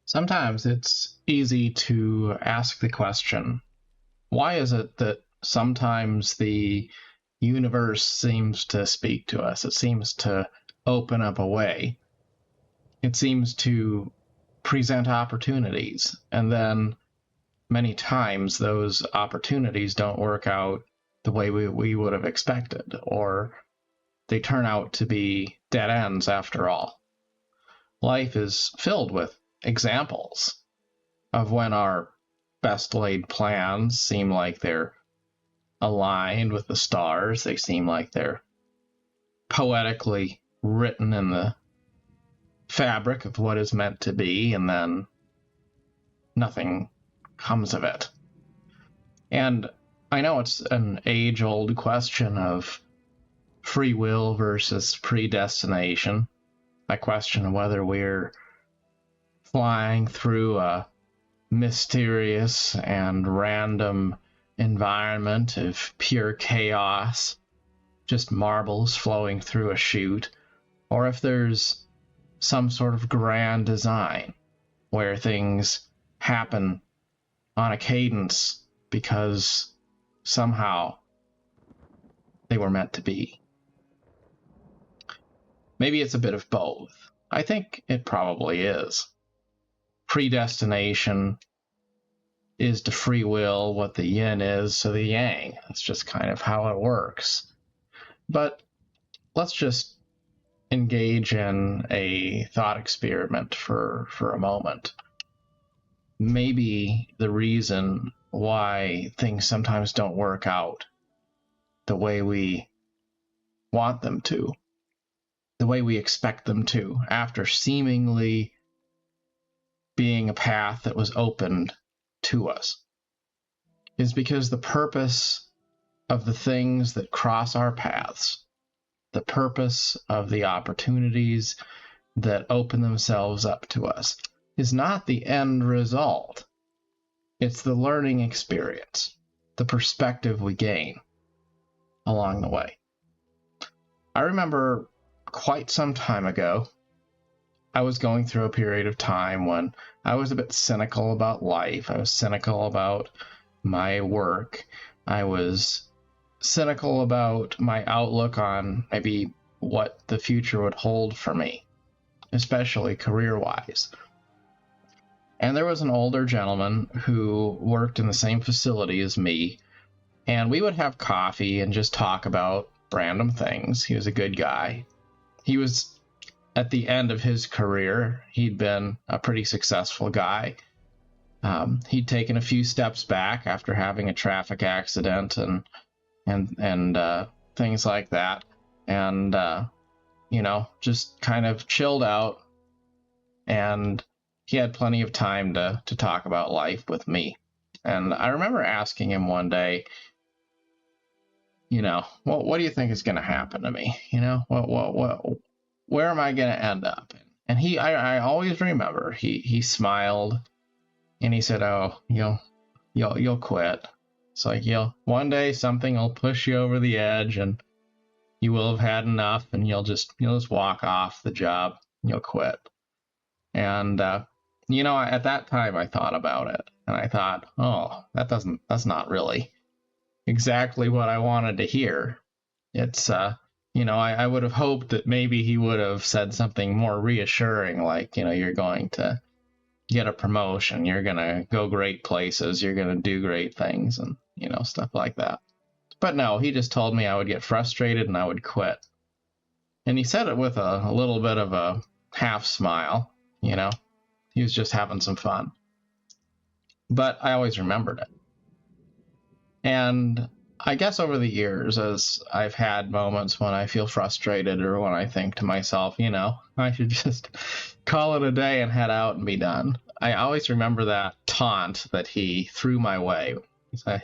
Sometimes it's easy to ask the question, why is it that sometimes the universe seems to speak to us? It seems to open up a way. It seems to present opportunities. And then many times those opportunities don't work out the way we would have expected, or they turn out to be dead ends after all. Life is filled with examples of when our best laid plans seem like they're aligned with the stars. They seem like they're poetically written in the fabric of what is meant to be, and then nothing comes of it. And I know it's an age-old question of free will versus predestination. I question whether we're flying through a mysterious and random environment of pure chaos, just marbles flowing through a chute, or if there's some sort of grand design where things happen on a cadence because somehow they were meant to be. Maybe it's a bit of both. I think it probably is. Predestination is to free will what the yin is to the yang. That's just kind of how it works. But let's just engage in a thought experiment for a moment. Maybe the reason why things sometimes don't work out the way we want them to, the way we expect them to, after seemingly being a path that was opened to us, is because the purpose of the things that cross our paths, the purpose of the opportunities that open themselves up to us, is not the end result. It's the learning experience, the perspective we gain along the way. I remember quite some time ago, I was going through a period of time when I was a bit cynical about life. I was cynical about my work. I was cynical about my outlook on maybe what the future would hold for me, especially career-wise. And there was an older gentleman who worked in the same facility as me, and we would have coffee and just talk about random things. He was a good guy. He was at the end of his career. He'd been a pretty successful guy. He'd taken a few steps back after having a traffic accident and things like that, and just kind of chilled out. And he had plenty of time to talk about life with me. And I remember asking him one day, what do you think is going to happen to me? Where am I going to end up? And I always remember, he smiled and he said, "Oh, you'll quit. It's like, one day something will push you over the edge and you will have had enough, and you'll just walk off the job. You'll quit." And at that time I thought about it, and I thought, oh, that's not really exactly what I wanted to hear. It's I would have hoped that maybe he would have said something more reassuring, like, you're going to get a promotion, you're going to go great places, you're going to do great things, and stuff like that. But no, he just told me I would get frustrated and I would quit. And he said it with a little bit of a half smile. He was just having some fun. But I always remembered it. And I guess over the years, as I've had moments when I feel frustrated, or when I think to myself, I should just call it a day and head out and be done, I always remember that taunt that he threw my way.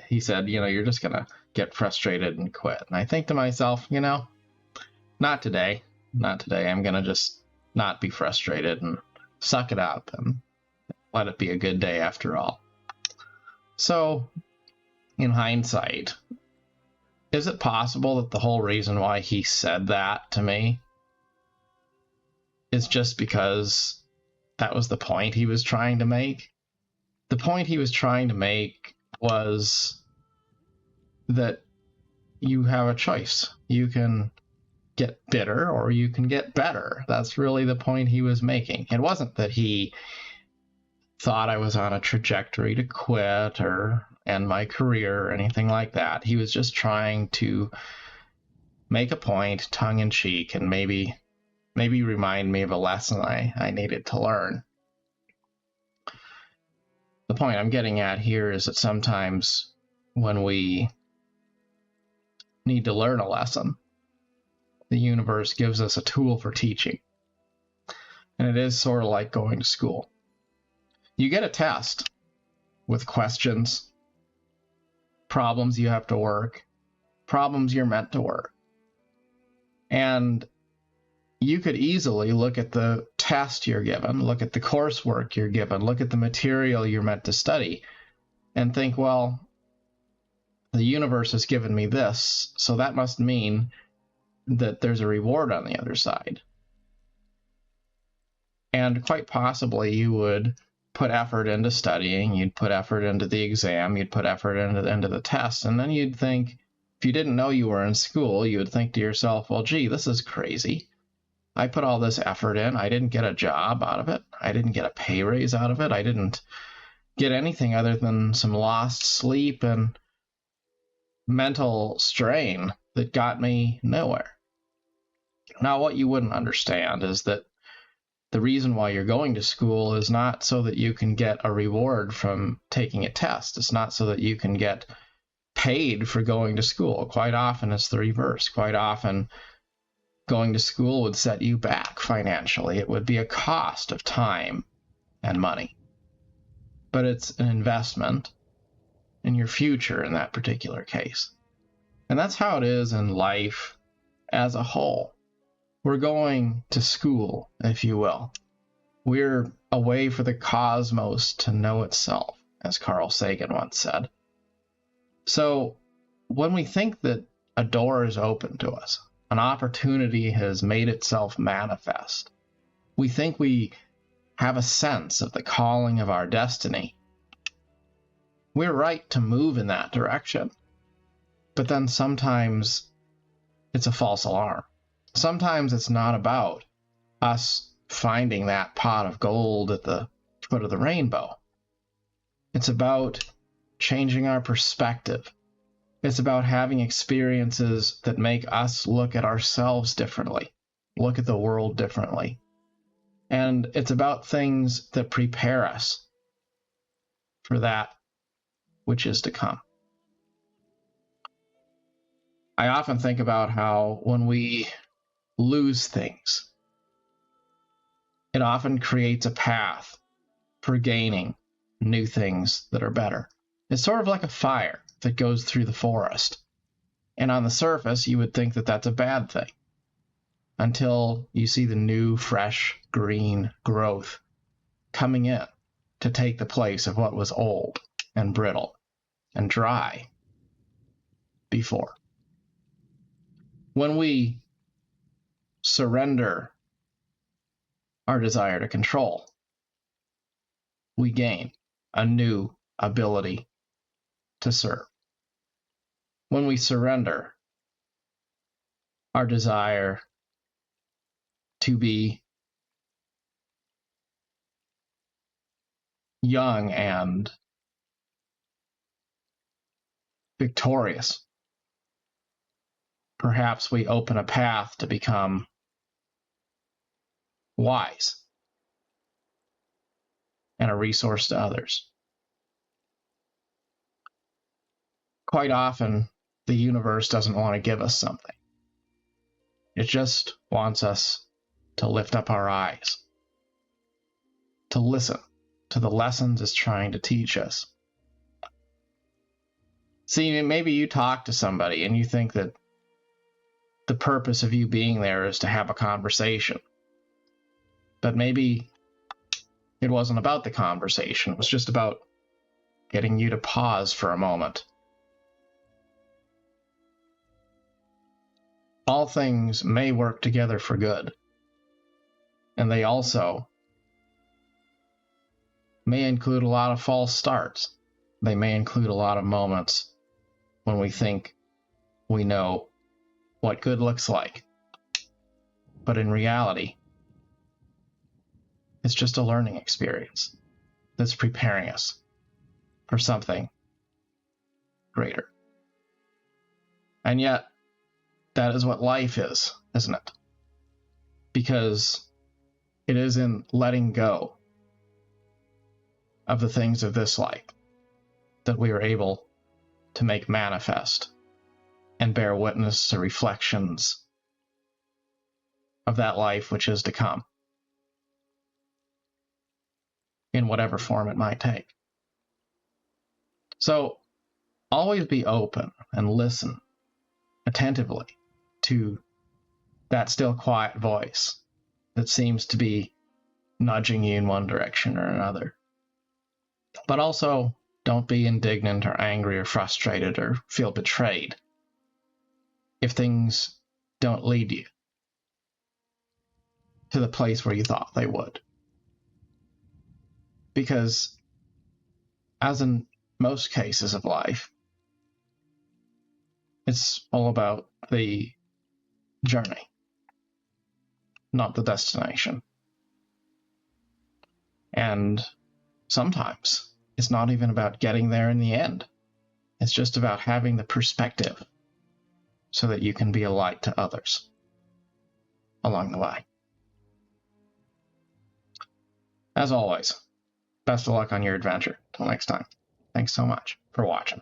He said, you're just going to get frustrated and quit. And I think to myself, not today. Not today. I'm going to just not be frustrated and suck it up and let it be a good day after all. So, in hindsight, is it possible that the whole reason why he said that to me is just because that was the point he was trying to make. The point he was trying to make was that you have a choice. You can get bitter or you can get better. That's really the point he was making. It wasn't that he thought I was on a trajectory to quit or end my career or anything like that. He was just trying to make a point, tongue in cheek, and maybe remind me of a lesson I needed to learn. The point I'm getting at here is that sometimes when we need to learn a lesson, the universe gives us a tool for teaching. And it is sort of like going to school. You get a test with questions, problems you have to work, problems you're meant to work. And you could easily look at the test you're given, look at the coursework you're given, look at the material you're meant to study, and think, well, the universe has given me this, so that must mean that there's a reward on the other side. And quite possibly you would put effort into studying, you'd put effort into the exam, you'd put effort into the test, and then you'd think, if you didn't know you were in school, you would think to yourself, well, gee, this is crazy. I put all this effort in, I didn't get a job out of it, I didn't get a pay raise out of it, I didn't get anything other than some lost sleep and mental strain that got me nowhere. Now, what you wouldn't understand is that the reason why you're going to school is not so that you can get a reward from taking a test. It's not so that you can get paid for going to school. Quite often it's the reverse. Quite often going to school would set you back financially. It would be a cost of time and money. But it's an investment in your future in that particular case. And that's how it is in life as a whole. We're going to school, if you will. We're a way for the cosmos to know itself, as Carl Sagan once said. So when we think that a door is open to us, an opportunity has made itself manifest, we think we have a sense of the calling of our destiny. We're right to move in that direction. But then sometimes it's a false alarm. Sometimes it's not about us finding that pot of gold at the foot of the rainbow. It's about changing our perspective. It's about having experiences that make us look at ourselves differently, look at the world differently. And it's about things that prepare us for that which is to come. I often think about how when we lose things, it often creates a path for gaining new things that are better. It's sort of like a fire that goes through the forest. And on the surface, you would think that that's a bad thing until you see the new, fresh, green growth coming in to take the place of what was old and brittle and dry before. When we surrender our desire to control, we gain a new ability to serve. When we surrender our desire to be young and victorious, perhaps we open a path to become wise and a resource to others. Quite often, the universe doesn't want to give us something. It just wants us to lift up our eyes, to listen to the lessons it's trying to teach us. See, maybe you talk to somebody and you think that the purpose of you being there is to have a conversation. But maybe it wasn't about the conversation. It was just about getting you to pause for a moment. All things may work together for good, and they also may include a lot of false starts. They may include a lot of moments when we think we know what good looks like. But in reality, it's just a learning experience that's preparing us for something greater. And yet, that is what life is, isn't it? Because it is in letting go of the things of this life that we are able to make manifest and bear witness to reflections of that life which is to come, in whatever form it might take. So always be open and listen attentively to that still quiet voice that seems to be nudging you in one direction or another. But also, don't be indignant or angry or frustrated or feel betrayed if things don't lead you to the place where you thought they would. Because, as in most cases of life, it's all about the journey, not the destination. And sometimes it's not even about getting there in the end. It's just about having the perspective so that you can be a light to others along the way. As always, best of luck on your adventure. Till next time. Thanks so much for watching.